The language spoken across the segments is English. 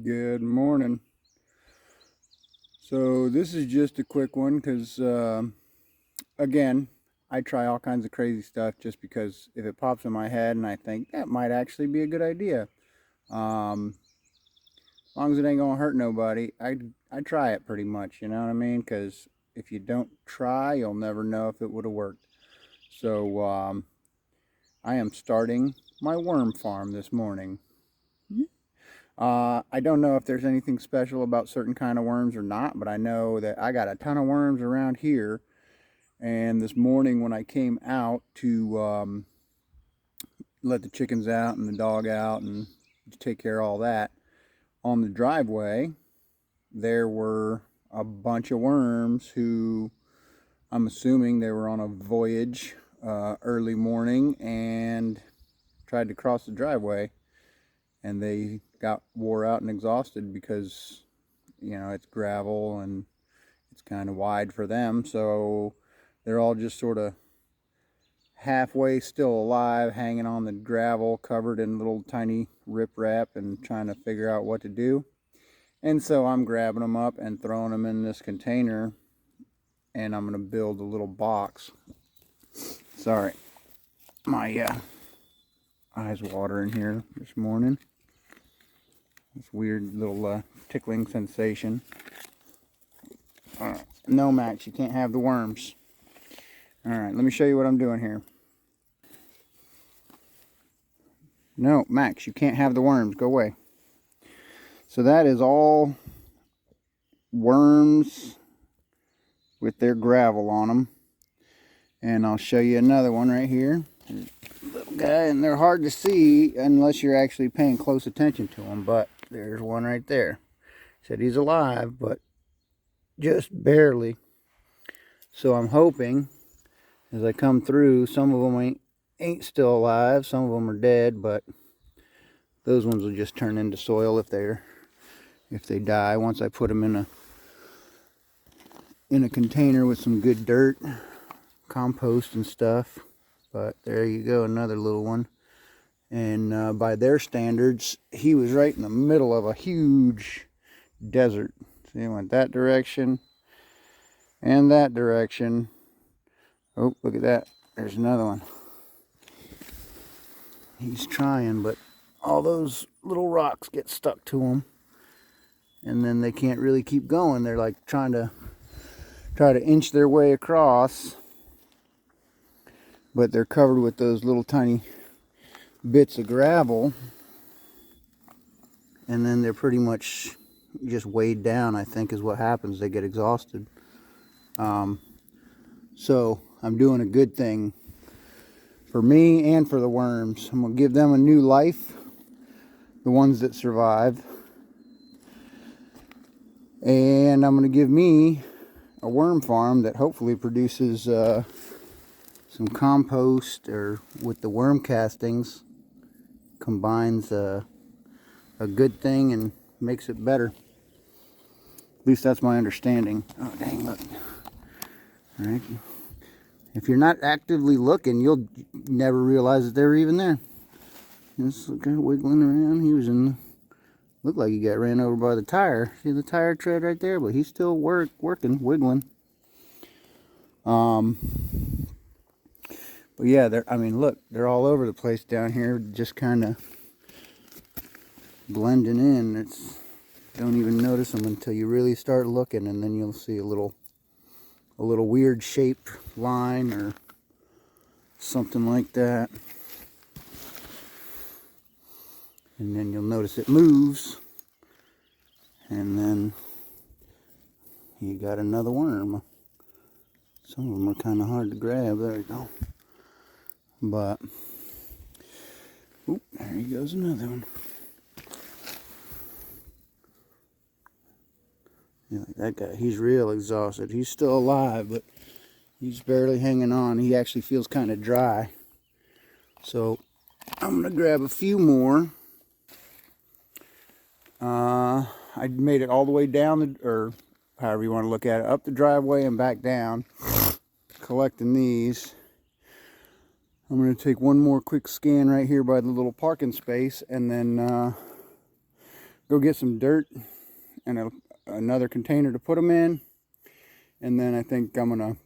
Good morning. So this is just a quick one because, again, I try all kinds of crazy stuff just because if it pops in my head and I think that might actually be a good idea, as long as it ain't gonna hurt nobody, I try it pretty much. You know what I mean? Because if you don't try, you'll never know if it would have worked. So I am starting my worm farm this morning. I don't know if there's anything special about certain kind of worms or not, but I know that I got a ton of worms around here. And this morning when I came out to let the chickens out and the dog out and take care of all that, on the driveway, there were a bunch of worms who I'm assuming they were on a voyage early morning and tried to cross the driveway, and they got wore out and exhausted because it's gravel and it's kind of wide for them, so they're all just sort of halfway still alive, hanging on the gravel, covered in little tiny riprap, and trying to figure out what to do. And so I'm grabbing them up and throwing them in this container, and I'm going to build a little box. Sorry, my eyes watering here this morning. This weird little tickling sensation. No, Max, you can't have the worms. Alright, let me show you what I'm doing here. No, Max, you can't have the worms. Go away. So that is all worms with their gravel on them. And I'll show you another one right here. Little guy, and they're hard to see unless you're actually paying close attention to them. But there's one right there. Said he's alive, but just barely. So I'm hoping as I come through, some of them ain't still alive, some of them are dead, but those ones will just turn into soil if they die once I put them in a container with some good dirt, compost and stuff. But there you go, another little one. And by their standards, he was right in the middle of a huge desert. So he went that direction and that direction. Oh, look at that. There's another one. He's trying, but all those little rocks get stuck to him. And then they can't really keep going. They're like try to inch their way across. But they're covered with those little tiny bits of gravel. And then they're pretty much just weighed down, I think is what happens. They get exhausted. So I'm doing a good thing for me and for the worms. I'm going to give them a new life, the ones that survive. And I'm going to give me a worm farm that hopefully produces some compost, or with the worm castings, combines a good thing and makes it better. At least that's my understanding. Oh, dang, look. All right. If you're not actively looking, you'll never realize that they're even there. Just kind of wiggling around. He was looked like he got ran over by the tire. See the tire tread right there? But he's still working, wiggling. But yeah, look, they're all over the place down here, just kind of blending in. Don't even notice them until you really start looking, and then you'll see a little weird shape line or something like that. And then you'll notice it moves, and then you got another worm. Some of them are kind of hard to grab. There you go. But oop, there he goes, another one. Yeah, that guy, he's real exhausted. He's still alive, but he's barely hanging on. He actually feels kind of dry. So I'm gonna grab a few more. I made it all the way down or however you want to look at it, up the driveway and back down, collecting these. I'm going to take one more quick scan right here by the little parking space, and then go get some dirt and another container to put them in. And then I think I'm gonna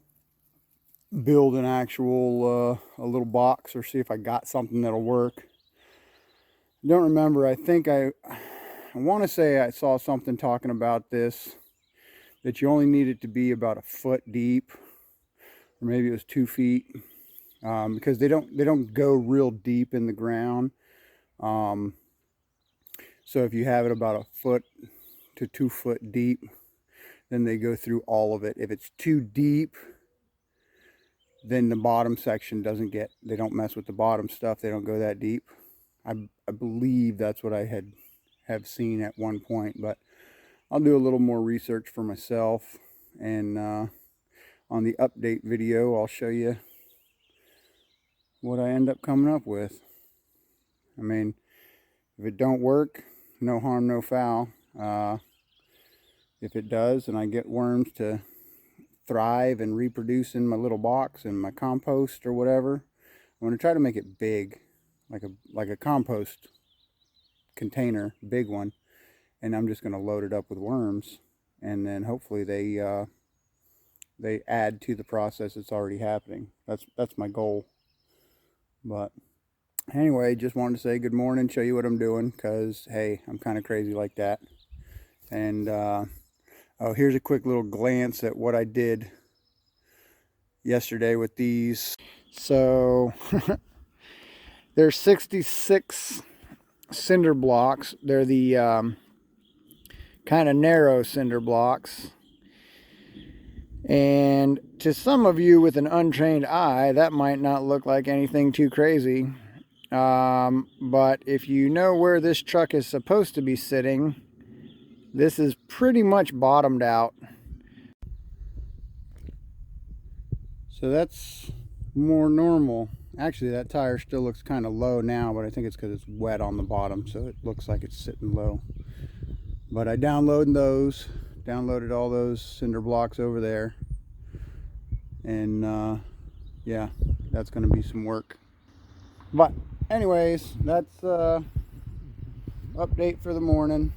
build an actual a little box, or see if I got something that'll work. I don't remember. I think I want to say I saw something talking about this, that you only need it to be about a foot deep, or maybe it was 2 feet, because they don't go real deep in the ground. So if you have it about a foot to 2 foot deep, then they go through all of it. If it's too deep, then the bottom section doesn't get, they don't mess with the bottom stuff. They don't go that deep. I believe that's what I have seen at one point, but I'll do a little more research for myself, and on the update video I'll show you what I end up coming up with. I mean, if it don't work, no harm, no foul. If it does, and I get worms to thrive and reproduce in my little box and my compost or whatever, I'm going to try to make it big, like a compost container, big one, and I'm just going to load it up with worms, and then hopefully they add to the process that's already happening. That's my goal. But anyway, just wanted to say good morning, show you what I'm doing, because hey, I'm kind of crazy like that. And oh, here's a quick little glance at what I did yesterday with these. So there's 66 cinder blocks. They're the kind of narrow cinder blocks. And to some of you with an untrained eye, that might not look like anything too crazy. But if you know where this truck is supposed to be sitting, this is pretty much bottomed out. So that's more normal. Actually, that tire still looks kind of low now, but I think it's because it's wet on the bottom, so it looks like it's sitting low. But I downloaded all those cinder blocks over there, and yeah, that's going to be some work. But anyways, that's update for the morning,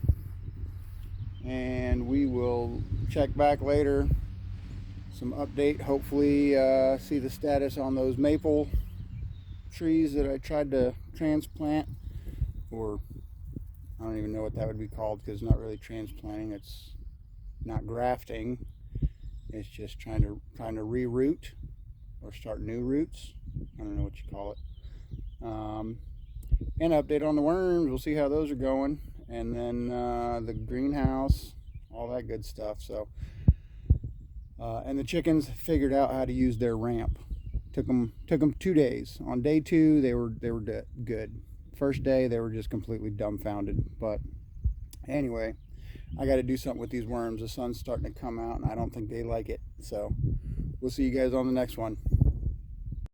and we will check back later. Some update, hopefully see the status on those maple trees that I tried to transplant, or I don't even know what that would be called, because it's not really transplanting, it's not grafting, it's just trying to reroot or start new roots. I don't know what you call it. And update on the worms, we'll see how those are going, and then the greenhouse, all that good stuff. So and the chickens figured out how to use their ramp. Took them 2 days. On day 2 they were good. First day they were just completely dumbfounded. But anyway, I got to do something with these worms. The sun's starting to come out, and I don't think they like it. So we'll see you guys on the next one.